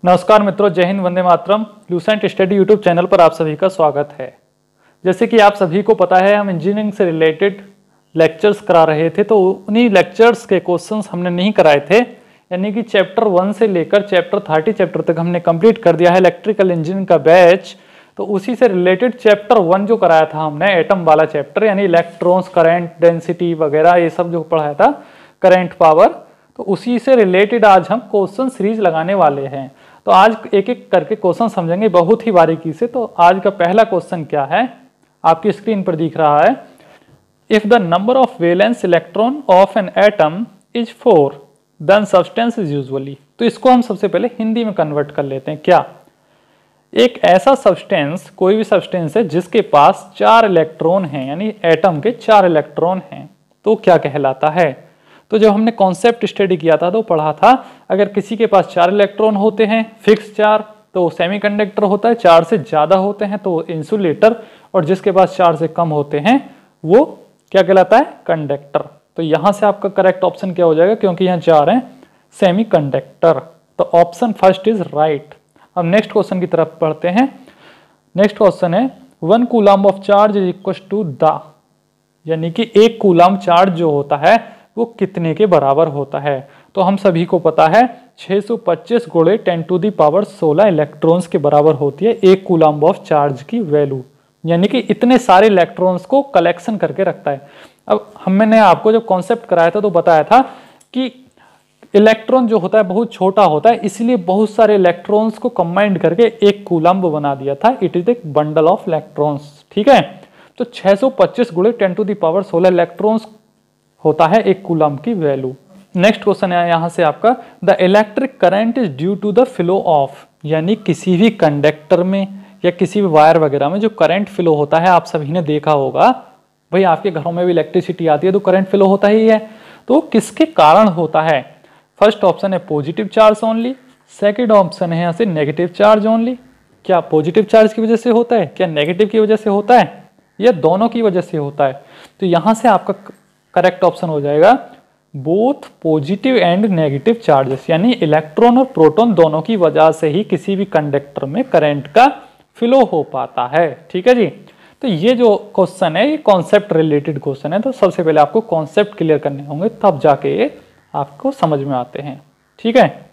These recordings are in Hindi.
नमस्कार मित्रों, जय Hind, Vande Mataram. Lucent study YouTube channel पर आप सभी का स्वागत है। जैसे कि आप सभी को पता है, हम इंजीनियरिंग से रिलेटेड लेक्चर्स करा रहे थे, तो उन्हीं लेक्चर्स के क्वेश्चंस हमने नहीं कराए थे। यानी कि चैप्टर 1 से लेकर चैप्टर 30 चैप्टर तक हमने कंप्लीट कर दिया है इलेक्ट्रिकल इंजीनियरिंग का बैच। तो उसी से रिलेटेड चैप्टर 1 जो कराया था हमने, एटम वाला चैप्टर, यानी इलेक्ट्रॉन्स, करंट, डेंसिटी वगैरह ये सब जो पढ़ाया था, करंट, पावर, तो उसी से रिलेटेड आज हम क्वेश्चन सीरीज लगाने वाले हैं। तो आज एक एक करके क्वेश्चन समझेंगे बहुत ही बारीकी से। तो आज का पहला क्वेश्चन क्या है, आपकी स्क्रीन पर दिख रहा है। If the number of valence electron of an atom is 4 then substance is usually. तो इसको हम सबसे पहले हिंदी में कन्वर्ट कर लेते हैं। क्या एक ऐसा सब्सटेंस, कोई भी सब्सटेंस है जिसके पास 4 इलेक्ट्रॉन हैं, यानी एटम के 4 इलेक्ट्रॉन हैं, तो क्या कहलाता है? तो जब हमने कॉन्सेप्ट स्टडी किया था तो पढ़ा था, अगर किसी के पास 4 इलेक्ट्रॉन होते हैं, फिक्स 4, तो सेमीकंडक्टर होता है। 4 से ज्यादा होते हैं तो इंसुलेटर, और जिसके पास 4 से कम होते हैं वो क्या कहलाता है? कंडक्टर। तो यहां से आपका करेक्ट ऑप्शन क्या हो जाएगा, क्योंकि यहाँ 4 हैं, सेमीकंडक्टर। तो ऑप्शन फर्स्ट इज राइट। अब नेक्स्ट क्वेश्चन की तरफ पढ़ते हैं। नेक्स्ट क्वेश्चन है 1 coulomb of charge is equal to the, यानी कि 1 कूलम्ब चार्ज जो होता है वो कितने के बराबर होता है? तो हम सभी को पता है 625 गुणे 10⁻16 इलेक्ट्रॉन्स के बराबर होती है 1 कूलम्ब ऑफ चार्ज की वैल्यू, यानी कि इतने सारे इलेक्ट्रॉन्स को कलेक्शन करके रखता है। अब हमने आपको जब कॉन्सेप्ट कराया था तो बताया था कि इलेक्ट्रॉन जो होता है बहुत छोटा होता है, इसलिए बहुत सारे इलेक्ट्रॉन्स को कंबाइंड करके 1 कूलम्ब बना दिया था। इट इज एक बंडल ऑफ इलेक्ट्रॉन्स, ठीक है। तो 625 गुणे 10⁻16 इलेक्ट्रॉन्स होता है 1 कूलम्ब की वैल्यू। नेक्स्ट क्वेश्चन है यहां से आपका, the electric current is due to the flow of, यानी किसी भी कंडक्टर में या किसी भी वायर वगैरह में जो करंट फ्लो होता है, आप सभी ने देखा होगा, भाई आपके घरों में भी इलेक्ट्रिसिटी आती है तो करंट फ्लो होता ही है। तो किसके कारण होता है? फर्स्ट ऑप्शन है positive charge only, second option है यहाँ से नेगेटिव चार्ज ओनली। क्या पॉजिटिव चार्ज की वजह से होता है, क्या नेगेटिव की वजह से होता है, या दोनों की वजह से होता है? तो यहां से आपका करेक्ट ऑप्शन हो जाएगा both positive and negative charges, यानी इलेक्ट्रॉन और प्रोटॉन दोनों की वजह से ही किसी भी कंडक्टर में करंट का फ्लो हो पाता है। ठीक है जी। तो ये जो क्वेश्चन है ये कॉन्सेप्ट रिलेटेड क्वेश्चन है, तो सबसे पहले आपको कॉन्सेप्ट क्लियर करने होंगे, तब जाके आपको समझ में आते हैं। ठीक है।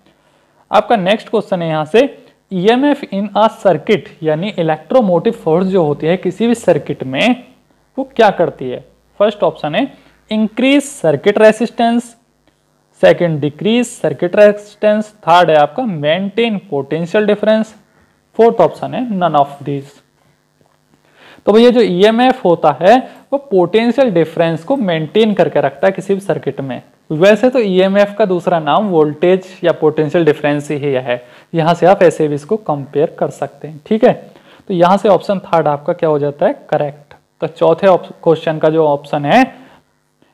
आपका नेक्स्ट क्वेश्चन है यहाँ से, ईएमएफ इन अ सर्किट, यानी इलेक्ट्रोमोटिव फोर्स जो होती है किसी भी सर्किट में, वो क्या करती है? फर्स्ट ऑप्शन है increase circuit resistance, second decrease circuit resistance, third है आपका maintain potential difference, fourth option है नन ऑफ दिस। तो भैया जो ईएमएफ होता है वो पोटेंशियल डिफरेंस को मेंटेन करके रखता है किसी भी सर्किट में। वैसे तो ईएमएफ का दूसरा नाम वोल्टेज या पोटेंशियल डिफरेंस ही है, यहां से आप ऐसे भी इसको कंपेयर कर सकते हैं। ठीक है। तो यहां से ऑप्शन थर्ड आपका क्या हो जाता है? करेक्ट। तो चौथे क्वेश्चन का जो ऑप्शन है,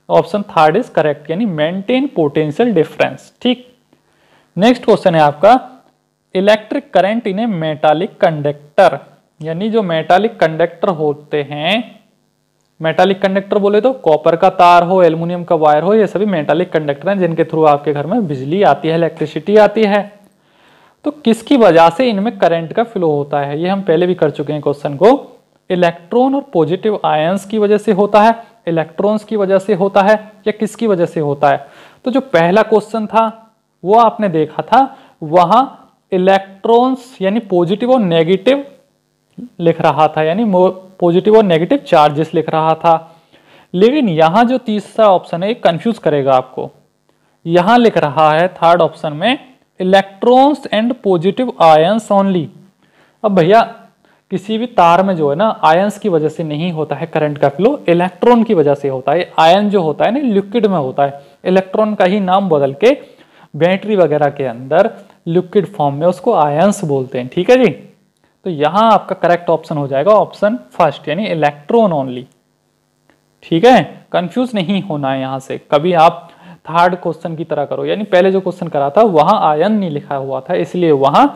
ऑप्शन थर्ड इज करेक्ट, यानी मेंटेन पोटेंशियल डिफरेंस। ठीक। नेक्स्ट क्वेश्चन है आपका, इलेक्ट्रिक करंट इन ए मेटालिक कंडक्टर, यानी जो मेटालिक कंडक्टर होते हैं, मेटालिक कंडक्टर बोले तो कॉपर का तार हो, एल्युमिनियम का वायर हो, ये सभी मेटालिक कंडक्टर हैं जिनके थ्रू आपके घर में बिजली आती है, इलेक्ट्रिसिटी आती है। तो किसकी वजह से इनमें करंट का फ्लो होता है? ये हम पहले भी कर चुके हैं क्वेश्चन को। इलेक्ट्रॉन और पॉजिटिव आयंस की वजह से होता है, इलेक्ट्रॉन्स की वजह से होता है, या किसकी वजह से होता है? तो जो पहला क्वेश्चन था वो आपने देखा था, वहां इलेक्ट्रॉन्स यानी पॉजिटिव और नेगेटिव लिख रहा था, यानी पॉजिटिव और नेगेटिव चार्जेस लिख रहा था। लेकिन यहां जो तीसरा ऑप्शन है ये कंफ्यूज करेगा आपको। यहां लिख रहा है थर्ड ऑप्शन में electrons and positive ions only. अब भैया किसी भी तार में जो है ना, आयंस की वजह से नहीं होता है करंट का फ्लो, इलेक्ट्रॉन की वजह से होता है। आयन जो होता है ना लिक्विड में होता है, इलेक्ट्रॉन का ही नाम बदल के बैटरी वगैरह के अंदर लिक्विड फॉर्म में उसको आयंस बोलते हैं। ठीक है जी। तो यहां आपका करेक्ट ऑप्शन हो जाएगा ऑप्शन फर्स्ट, यानी इलेक्ट्रॉन ओनली। ठीक है। कंफ्यूज नहीं होना है यहां से, कभी आप थर्ड क्वेश्चन की तरह करो, यानी पहले जो क्वेश्चन करा था वहां आयन नहीं लिखा हुआ था, इसलिए वहां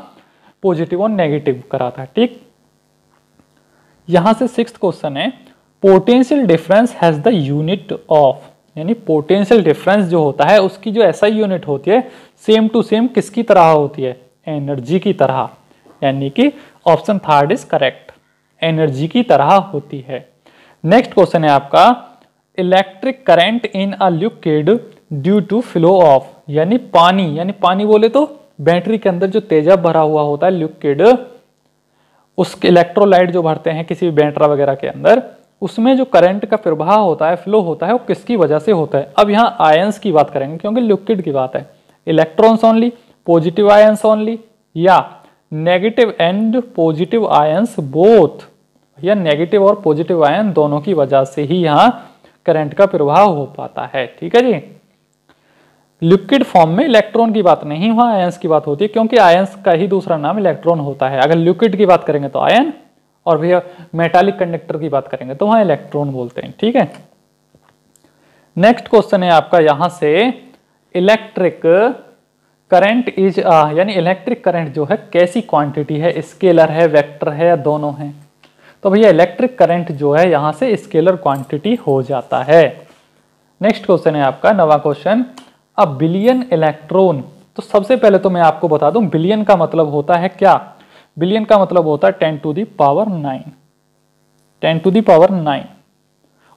पॉजिटिव और नेगेटिव करा था। ठीक। यहां से सिक्स्थ क्वेश्चन है, potential difference has the unit of, यानी पोटेंशियल डिफरेंस जो होता है उसकी जो एसआई यूनिट होती है सेम टू सेम किसकी तरह होती है? एनर्जी की तरह, यानी कि option third is correct, energy की तरह होती है। नेक्स्ट क्वेश्चन है आपका, electric current in a liquid due to flow of, यानी पानी बोले तो बैटरी के अंदर जो तेजाब भरा हुआ होता है लिक्विड, उसके इलेक्ट्रोलाइट जो भरते हैं किसी भी बैटरा वगैरह के अंदर, उसमें जो करंट का प्रवाह होता है, फ्लो होता है, वो किसकी वजह से होता है। अब यहाँ आयंस की बात करेंगे क्योंकि लिक्विड की बात है। Electrons only, positive ions only, या negative and positive ions both, या नेगेटिव और पॉजिटिव आयन दोनों की वजह से ही यहाँ करंट का प्रवाह हो पाता है। ठीक है जी। लिक्विड फॉर्म में इलेक्ट्रॉन की बात नहीं, वहां आयंस की बात होती है, क्योंकि आयंस का ही दूसरा नाम इलेक्ट्रॉन होता है। अगर लिक्विड की बात करेंगे तो आयन, और भैया मेटालिक कंडक्टर की बात करेंगे तो वहां इलेक्ट्रॉन बोलते हैं। ठीक है। नेक्स्ट क्वेश्चन है आपका यहां से, इलेक्ट्रिक करंट इज यानी इलेक्ट्रिक करंट जो है कैसी क्वांटिटी है, स्केलर है, वेक्टर है, या दोनों है। तो भैया इलेक्ट्रिक करंट जो है यहां से स्केलर क्वांटिटी हो जाता है। नेक्स्ट क्वेश्चन है आपका 9वां क्वेश्चन, अ बिलियन इलेक्ट्रॉन। तो सबसे पहले तो मैं आपको बता दूं बिलियन का मतलब होता है क्या। बिलियन का मतलब होता है 10 to the power 9, 10 to the power 9,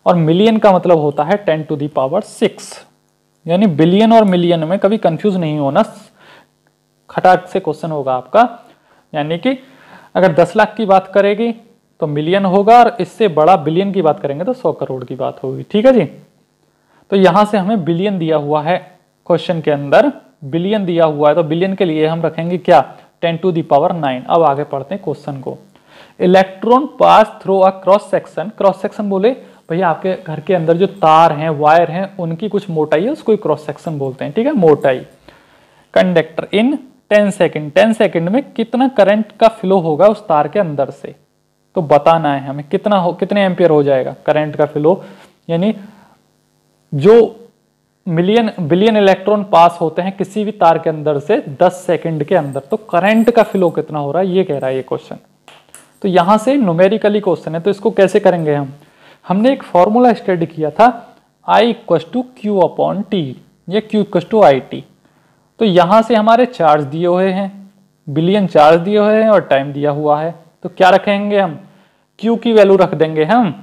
और मिलियन का मतलब होता है 10 टू दी पावर 6। यानी बिलियन और मिलियन में कभी कंफ्यूज नहीं होना, खटाक से क्वेश्चन होगा आपका। यानी कि अगर 10 लाख की बात करेगी तो मिलियन होगा, और इससे बड़ा बिलियन की बात करेंगे तो 100 करोड़ की बात होगी। ठीक है जी। तो यहां से हमें बिलियन दिया हुआ है, क्वेश्चन के अंदर बिलियन दिया हुआ है, तो बिलियन के लिए हम रखेंगे क्या, 10 टू दी पावर 9। अब आगे पढ़ते हैं क्वेश्चन को। Electron pass through a cross section, cross section बोले भैया आपके घर के अंदर जो तार हैं, वायर हैं, उनकी कुछ मोटाई है, उसको क्रॉस सेक्शन बोलते हैं। ठीक है, मोटाई। कंडक्टर इन 10 सेकेंड, 10 सेकेंड में कितना करंट का फ्लो होगा उस तार के अंदर से, तो बताना है हमें कितने एम्पियर हो जाएगा करंट का फ्लो। यानी जो बिलियन इलेक्ट्रॉन पास होते हैं किसी भी तार के अंदर से 10 सेकंड के अंदर, तो करंट का फ्लो कितना हो रहा है ये कह रहा है ये क्वेश्चन। तो यहां से न्यूमेरिकली क्वेश्चन है, तो इसको कैसे करेंगे हमने एक फॉर्मूला स्टडी किया था, I = Q/T या Q = IT। तो यहां से हमारे चार्ज दिए हुए हैं, बिलियन चार्ज दिए हुए हैं और टाइम दिया हुआ है, तो क्या रखेंगे हम, Q की वैल्यू रख देंगे हम।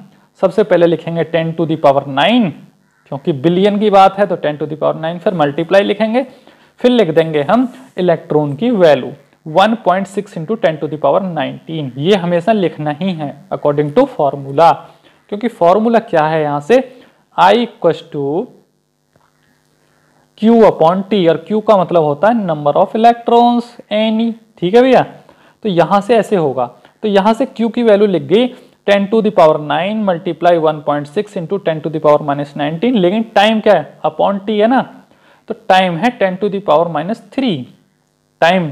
सबसे पहले लिखेंगे 10 टू दी पावर 9, क्योंकि बिलियन की बात है तो 10 टू दी पावर 9, फिर मल्टीप्लाई लिखेंगे, फिर लिख देंगे हम इलेक्ट्रॉन की value 1.6 into 10 to the power 19। ये हमेशा लिखना ही है अकॉर्डिंग टू फॉर्मूला, क्योंकि फॉर्मूला क्या है यहां से, I = Q/T, और Q का मतलब होता है नंबर ऑफ इलेक्ट्रॉन्स, N। ठीक है भैया। तो यहां से ऐसे होगा, तो यहां से Q की वैल्यू लिख गई 10 to the power 9 multiply 1.6 into 10 to the power -19, लेकिन टाइम क्या है, अपॉन टी है ना, तो टाइम है 10 टू दी पावर -3 टाइम।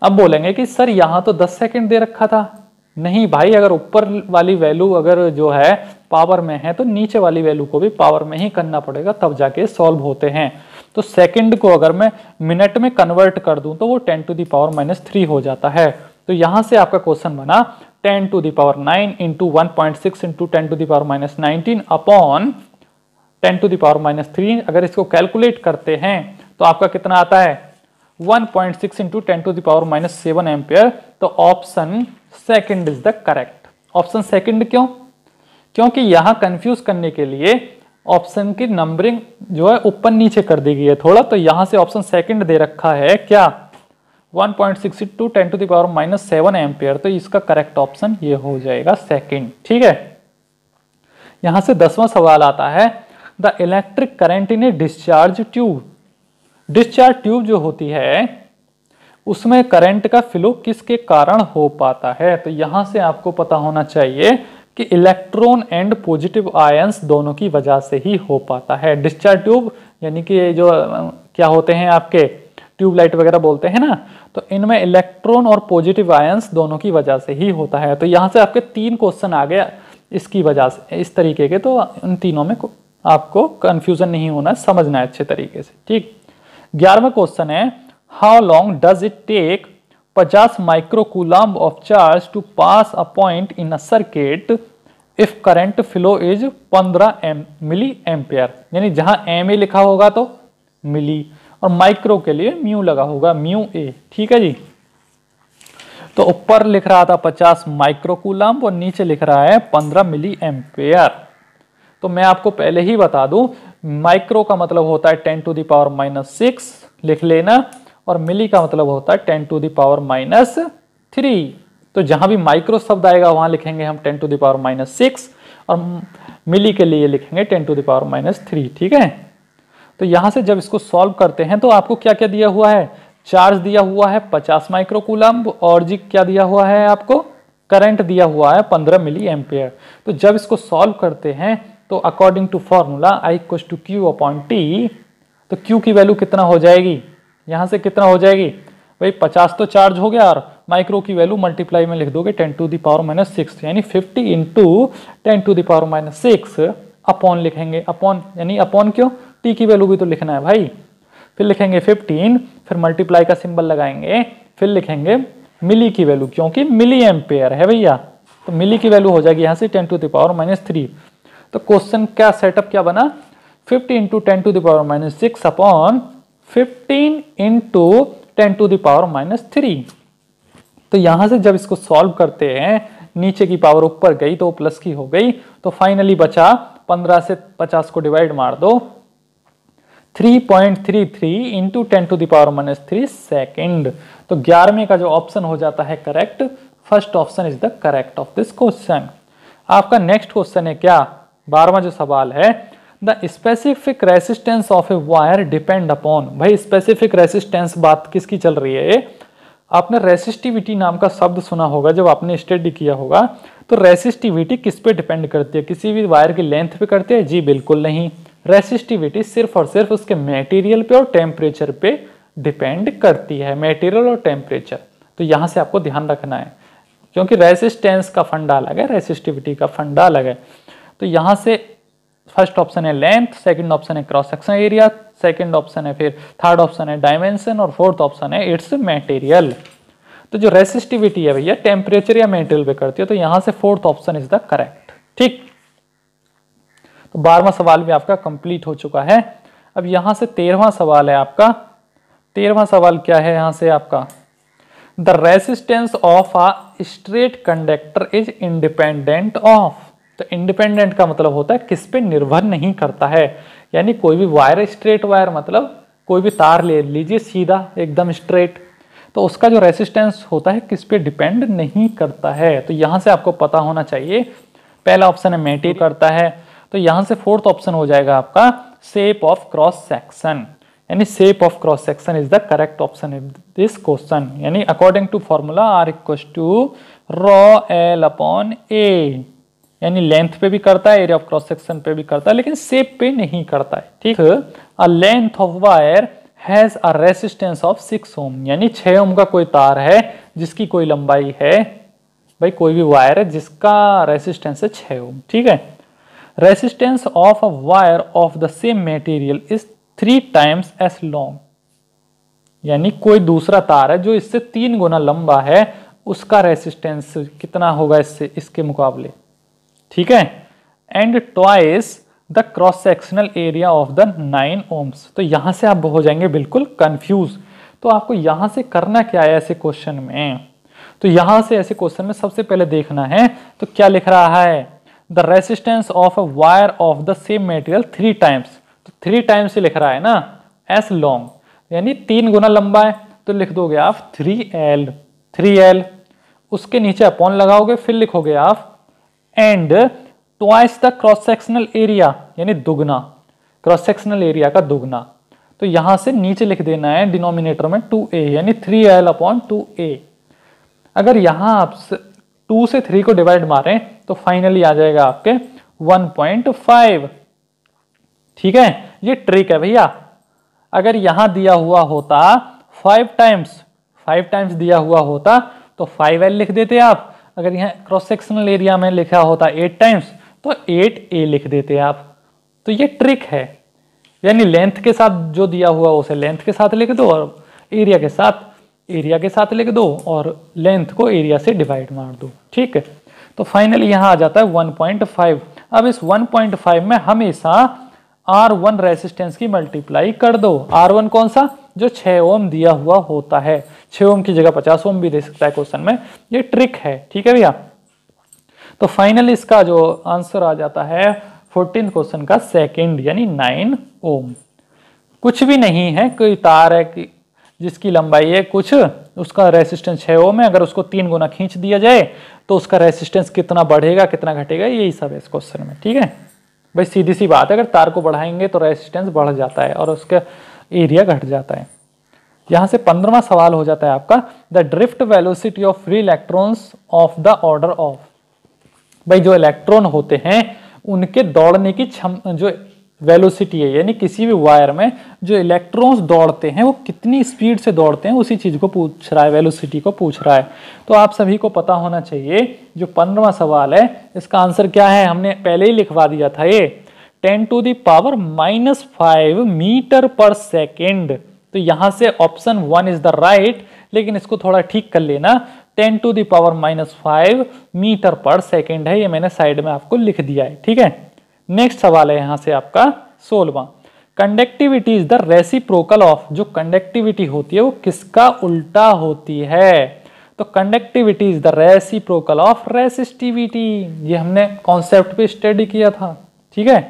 अब बोलेंगे कि सर यहां तो 10 सेकंड दे रखा था। नहीं भाई, अगर ऊपर वाली वैल्यू अगर जो है पावर में है तो नीचे वाली वैल्यू को भी पावर में ही करना पड़ेगा, तब जाके सॉल्व होते हैं। तो सेकंड को अगर मैं मिनट में कन्वर्ट कर दूं तो वो 10 टू दी पावर -3 हो जाता है। तो यहां से आपका क्वेश्चन बना 10 to the power 9 into 1.6 into 10 to the power -19 upon 10 to the power -3। अगर इसको कैलकुलेट करते हैं तो आपका कितना आता है, 1.6 into 10 to the power -7 ampere. तो option second is the correct. Option second क्यों, क्योंकि यहां कंफ्यूज करने के लिए ऑप्शन की नंबरिंग जो है ऊपर नीचे कर दी गई है थोड़ा, तो यहां से ऑप्शन सेकंड दे रखा है क्या, 1.6 into 10 to the power -7 ampere. तो इसका करेक्ट ऑप्शन ये हो जाएगा सेकंड। ठीक है। यहां से 10वां सवाल आता है, the electric current in A discharge tube. Discharge tube जो होती है उसमें करंट का फ्लो किसके कारण हो पाता है। तो यहां से आपको पता होना चाहिए कि इलेक्ट्रॉन एंड पॉजिटिव आयंस दोनों की वजह से ही हो पाता है। डिस्चार्ज ट्यूब यानी कि जो क्या होते हैं आपके ट्यूबलाइट वगैरह बोलते हैं ना, तो इनमें इलेक्ट्रॉन और पॉजिटिव आयंस दोनों की वजह से ही होता है। तो यहां से आपके 3 क्वेश्चन आ गया इसकी वजह से, इस तरीके के। तो इन तीनों में आपको कंफ्यूजन नहीं होना, समझना है अच्छे तरीके से। ठीक। 11वां क्वेश्चन है, how long does it take 50 microcoulomb of charge to pass a point in a circuit if current flow is 15 milli ampere. यानी जहां एम ए लिखा होगा तो मिली, और माइक्रो के लिए म्यू लगा होगा, म्यू ए। ठीक है जी। तो ऊपर लिख रहा था 50 माइक्रो कूलम्ब और नीचे लिख रहा है 15 मिली एम्पेयर। तो मैं आपको पहले ही बता दूं, माइक्रो का मतलब होता है 10 टू द पावर -6 लिख लेना, और मिली का मतलब होता है 10 टू द पावर -3। तो जहां भी माइक्रो शब्द आएगा वहां लिखेंगे हम 10 टू द पावर -6 और मिली के लिए लिखेंगे 10 टू द पावर -3। ठीक है। तो यहां से जब इसको सॉल्व करते हैं तो आपको क्या क्या दिया हुआ है, चार्ज दिया हुआ है 50 माइक्रो कूलम्ब और जी क्या दिया हुआ है आपको, करंट दिया हुआ है 15 मिली एम्पेयर। तो जब इसको सॉल्व करते हैं तो according to formula I equals to Q upon T, तो Q की वैल्यू कितना हो जाएगी, यहां से कितना हो जाएगी भाई 50 तो चार्ज हो गया और माइक्रो की वैल्यू मल्टीप्लाई में लिख दोगे 10 टू द पावर -6 यानी 50 into 10 to the power -6 upon लिखेंगे, अपॉन यानी अपॉन क्यों, टी की वैल्यू भी तो लिखना है भाई। फिर लिखेंगे 15, फिर मल्टीप्लाई का सिंबल लगाएंगे, फिर लिखेंगे मिली की वैल्यू क्योंकि मिली एम्पेयर है भैया, तो मिली की वैल्यू हो जाएगी यहाँ से 10 टू द पावर -3। तो क्वेश्चन क्या सेटअप क्या बना, 50 into 10 to the power -6 upon 15 into 10 to the power -3। तो यहां से जब इसको सॉल्व करते हैं, नीचे की पावर ऊपर गई तो प्लस की हो गई, तो फाइनली बचा 15 से 50 को डिवाइड मार दो, 3.33 into 10 to the power -3 second. तो 11वें का जो ऑप्शन हो जाता है correct, first option is the correct of this question. आपका नेक्स्ट क्वेश्चन है क्या, 12वां जो सवाल है, the specific resistance of a wire depend upon. भाई स्पेसिफिक रेसिस्टेंस बात किसकी चल रही है, आपने रेसिस्टिविटी नाम का शब्द सुना होगा जब आपने स्टडी किया होगा। तो रेसिस्टिविटी किस पे डिपेंड करती है, किसी भी वायर की लेंथ पे करती है, जी बिल्कुल नहीं। रेसिस्टिविटी सिर्फ और सिर्फ उसके मटेरियल पे और टेम्परेचर पे डिपेंड करती है, मटेरियल और टेम्परेचर। तो यहां से आपको ध्यान रखना है, क्योंकि रेसिस्टेंस का फंडा अलग है, रेसिस्टिविटी का फंडा अलग है। तो यहां से फर्स्ट ऑप्शन है लेंथ, सेकंड ऑप्शन है cross section area, second option है फिर थर्ड ऑप्शन है डायमेंशन और फोर्थ ऑप्शन है इट्स मटेरियल। तो जो रेसिस्टिविटी है भैया टेम्परेचर या मटेरियल पे करती है, तो यहां से fourth option is the correct. ठीक, तो 12वां सवाल भी आपका कंप्लीट हो चुका है। अब यहां से 13वां सवाल है आपका। 13वां सवाल क्या है यहां से आपका, the resistance of a straight conductor is independent of. तो इंडिपेंडेंट का मतलब होता है किस पे निर्भर नहीं करता है, यानी कोई भी वायर, स्ट्रेट वायर मतलब कोई भी तार ले लीजिए सीधा एकदम स्ट्रेट, तो उसका जो रेसिस्टेंस होता है किस पे डिपेंड नहीं करता है। तो यहां से आपको पता होना चाहिए, पहला ऑप्शन है मटेरियल करता है, तो यहां से फोर्थ ऑप्शन हो जाएगा आपका शेप ऑफ क्रॉस सेक्शन, यानी shape of cross section is the correct option in this question. यानी according to formula R equals to rho L upon A, यानी लेंथ पे भी करता है, एरिया ऑफ क्रॉस सेक्शन पे भी करता है, लेकिन शेप पे नहीं करता है। ठीक, a length of wire has a resistance of 6 ओम, यानी 6 ओम का कोई तार है जिसकी कोई लंबाई है, भाई कोई भी वायर है जिसका रेसिस्टेंस है 6 ओम। ठीक है, resistance of a wire of the same material is 3 times S long, यानी कोई दूसरा तार है जो इससे 3 गुना लंबा है, उसका रेसिस्टेंस कितना होगा इससे, इसके मुकाबले। ठीक है, and twice the cross sectional area of the 9 ohms. तो यहां से आप हो जाएंगे बिल्कुल कंफ्यूज। तो आपको यहां से करना क्या है ऐसे क्वेश्चन में, तो यहां से ऐसे क्वेश्चन में सबसे पहले देखना है तो क्या लिख रहा है, the resistance of a wire of the same material 3 times. तो 3 टाइम्स से लिख रहा है ना, एस लॉन्ग यानी 3 गुना लंबा है, तो लिख दोगे आप 3L, उसके नीचे अपॉन लगाओगे, फिर लिखोगे आप and twice the cross sectional area, यानी दुगना, क्रॉस सेक्शनल एरिया का दुगना। तो यहां से नीचे लिख देना है डिनोमिनेटर में 2A, यानी 3L अपॉन 2A। अगर यहां आप 2 से 3 को डिवाइड मारें तो फाइनली आ जाएगा आपके 1.5। ठीक है, ये ट्रिक है भैया। अगर यहां दिया हुआ होता 5 टाइम्स दिया हुआ होता तो 5L लिख देते आप, अगर यहाँ क्रॉस सेक्शनल एरिया में लिखा होता 8 टाइम्स तो 8A लिख देते आप। तो ये ट्रिक है, यानी लेंथ के साथ जो दिया हुआ उसे लेंथ के साथ लिख दो और एरिया के साथ लिख दो और लेंथ को एरिया से डिवाइड मार दो। ठीक है, तो फाइनली यहाँ आ जाता है 1.5। अब इस 1.5 में हमेशा R1 रेसिस्टेंस की मल्टीप्लाई कर दो। R1 कौन सा, जो 6 ओम दिया हुआ होता है। 6 ओम की जगह 50 ओम भी दे सकता है क्वेश्चन में, ये ट्रिक है, ठीक है भैया। तो फाइनली इसका जो आंसर आ जाता है 14th क्वेश्चन का सेकंड, यानी 9 ओम। कुछ भी नहीं है, कोई तार है कि जिसकी लंबाई है कुछ, उसका रेसिस्टेंस 6 ओम है, अगर उसको 3 गुना खींच दिया जाए तो उसका रेसिस्टेंस कितना बढ़ेगा कितना घटेगा, यही सब है इस क्वेश्चन में, ठीक है भाई। सीधी सी बात है, अगर तार को बढ़ाएंगे तो रेसिस्टेंस बढ़ जाता है और उसका एरिया घट जाता है। यहां से 15वां सवाल हो जाता है आपका, the drift velocity of free electrons of the order of. भाई जो इलेक्ट्रॉन होते हैं उनके दौड़ने की जो वेलोसिटी है, यानी किसी भी वायर में जो इलेक्ट्रॉन्स दौड़ते हैं वो कितनी स्पीड से दौड़ते हैं, उसी चीज को पूछ रहा है, वेलोसिटी को पूछ रहा है। तो आप सभी को पता होना चाहिए जो 15वां सवाल है इसका आंसर क्या है, हमने पहले ही लिखवा दिया था, ये 10⁻⁻5 मीटर पर सेकेंड। तो यहां से ऑप्शन 1 इज द राइट, लेकिन इसको थोड़ा ठीक कर लेना, 10⁻⁻5 मीटर पर सेकेंड है, ये मैंने साइड में आपको लिख दिया है, ठीक है। नेक्स्ट सवाल है यहां से आपका 16वां, conductivity is the reciprocal of. जो कंडक्टिविटी होती है वो किसका उल्टा होती है, तो conductivity is the reciprocal of resistivity. ये हमने कॉन्सेप्ट पे स्टडी किया था, ठीक है।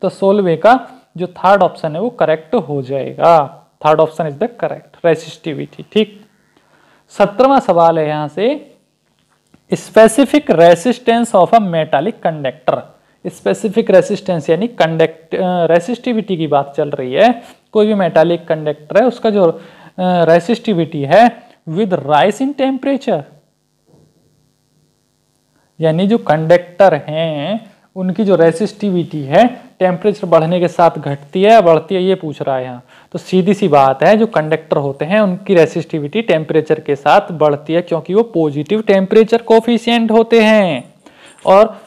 तो 16वें का जो थर्ड ऑप्शन है वो करेक्ट हो जाएगा, third option is the correct, resistivity, ठीक। 17वां सवाल है यहां से, specific resistance of a metallic conductor. Specific resistance यानी रेसिस्टिविटी की बात चल रही है, कोई भी मेटालिक कंडक्टर है उसका जो रेसिस्टिविटी है विद राइज इन टेम्परेचर, यानी जो कंडक्टर हैं उनकी जो रेसिस्टिविटी है टेम्परेचर बढ़ने के साथ घटती है या बढ़ती है, ये पूछ रहा है यहाँ। तो सीधी सी बात है, जो कंडक्टर होते हैं उनकी रेसिस्टिविटी टेम्परेचर के साथ बढ़ती है, क्योंकि वो पॉजिटिव टेम्परेचर कोफिशिएंट होते हैं, और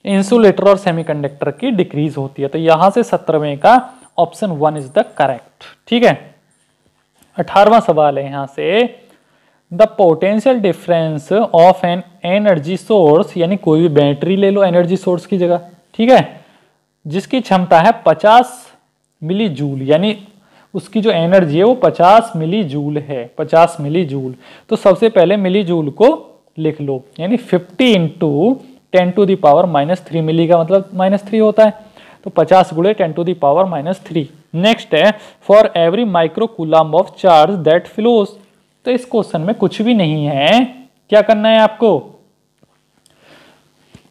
इंसुलेटर और सेमीकंडक्टर की डिक्रीज होती है। तो यहां से 17वें का ऑप्शन 1 इज द करेक्ट, ठीक है। 18वां सवाल है यहां से, the potential difference of an energy source, यानी कोई भी बैटरी ले लो एनर्जी सोर्स की जगह, ठीक है, जिसकी क्षमता है 50 मिली जूल, यानी उसकी जो एनर्जी है वो 50 मिली जूल है, 50 मिली जूल। तो सबसे पहले मिली जूल को लिख लो, यानी 50 इंटू 10⁻³ मिली का मतलब -3 होता है, तो 50 गुणे 10⁻³ नेक्स्ट है, for every micro coulomb of charge that flows. तो इस क्वेश्चन में कुछ भी नहीं है, क्या करना है आपको,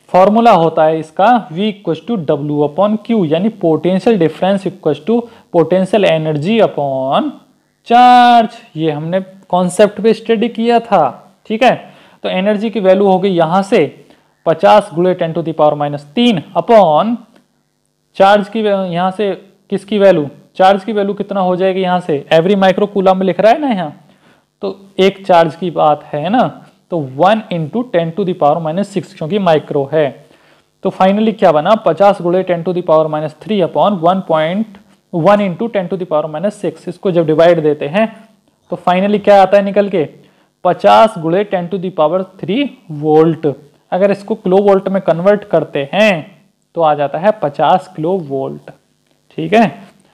फॉर्मूला होता है इसका V = W/Q, यानी potential difference = potential energy upon charge. ये हमने कॉन्सेप्ट पे स्टडी किया था, ठीक है। तो एनर्जी की वैल्यू हो गई यहां से 50 गुणे 10⁻³ अपॉन चार्ज की, यहां से किसकी वैल्यू, चार्ज की वैल्यू कितना हो जाएगी, यहां से एवरी माइक्रो कूलम में लिख रहा है ना यहाँ, तो एक चार्ज की बात है ना, तो 1 × 10⁻⁶, क्योंकि माइक्रो है। तो फाइनली क्या बना, 50 गुणे 10⁻³ अपॉन 1 × 10⁻⁶। इसको जब डिवाइड देते हैं तो फाइनली क्या आता है निकल के, 50 गुणे 10⁻³ वोल्ट। अगर इसको किलो वोल्ट में कन्वर्ट करते हैं तो आ जाता है 50 किलो वोल्ट, ठीक है।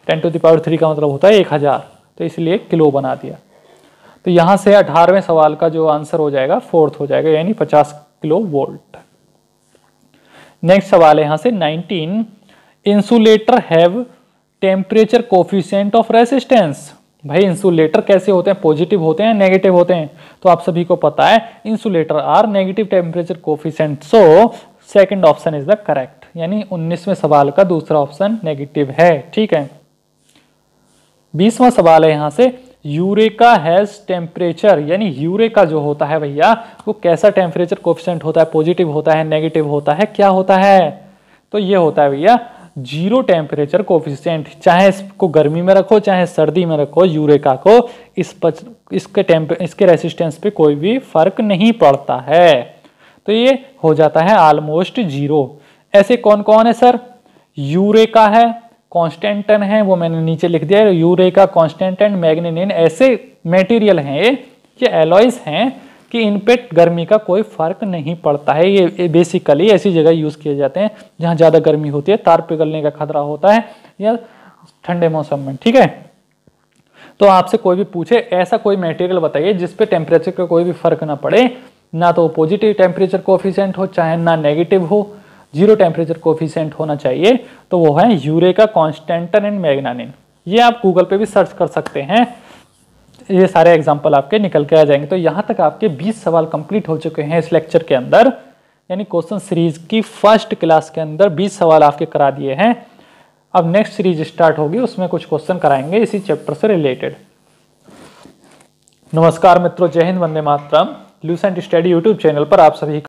10⁻³ का मतलब होता है 1000, तो इसलिए किलो बना दिया। तो यहां से 18वें सवाल का जो आंसर हो जाएगा 4th हो जाएगा, यानी 50 किलो वोल्ट। नेक्स्ट सवाल है यहां से 19, insulator have temperature coefficient of resistance. भाई इंसुलेटर कैसे होते हैं, पॉजिटिव होते हैं नेगेटिव होते हैं, तो आप सभी को पता है insulator are negative temperature coefficient, so second option is the correct, यानी 19वें सवाल का दूसरा ऑप्शन नेगेटिव है, ठीक है। 20वां सवाल है यहां से, यूरेका हैज टेम्परेचर, यानी यूरेका जो होता है भैया वो कैसा टेम्परेचर कोफिशिएंट होता है, पॉजिटिव होता है नेगेटिव होता है, क्या होता है, तो ये होता है भैया 0 टेम्परेचर कोफिशिएंट। चाहे इसको गर्मी में रखो चाहे सर्दी में रखो, यूरेका को इसके रेसिस्टेंस पे कोई भी फर्क नहीं पड़ता है, तो ये हो जाता है ऑलमोस्ट 0। ऐसे कौन कौन है सर, यूरेका है, कॉन्स्टेंटन है, वो मैंने नीचे लिख दिया है, यूरेका, कॉन्स्टेंटन, मैग्नीनियन, ऐसे मटेरियल हैं ये एलॉयज हैं कि इन पे गर्मी का कोई फर्क नहीं पड़ता है। ये बेसिकली ऐसी जगह यूज किए जाते हैं जहां ज्यादा गर्मी होती है, तार पिघलने का खतरा होता है, या ठंडे मौसम में, ठीक है। तो आपसे कोई भी पूछे ऐसा कोई मटेरियल बताइए जिस पे टेम्परेचर का कोई भी फर्क ना पड़े, ना तो पॉजिटिव टेम्परेचर कोफिशिएंट हो चाहे ना नेगेटिव हो, जीरो टेम्परेचर कोफिशिएंट होना चाहिए, तो वो है यूरेका, कॉन्स्टेंटन एंड मैग्नानिन। ये आप गूगल पे भी सर्च कर सकते हैं, ये सारे एग्जाम्पल आपके निकल के आ जाएंगे। तो यहाँ तक आपके 20 सवाल कंप्लीट हो चुके हैं इस लेक्चर के अंदर, यानी क्वेश्चन सीरीज की फर्स्ट क्लास के अंदर 20 सवाल आपके करा दिए हैं। अब नेक्स्ट सीरीज स्टार्ट होगी, उसमें कुछ क्वेश्चन कराएंगे इसी चैप्टर से रिलेटेड। नमस्कार मित्रों, जय Hind, Vande Mataram. Lucent study YouTube channel पर आप सभी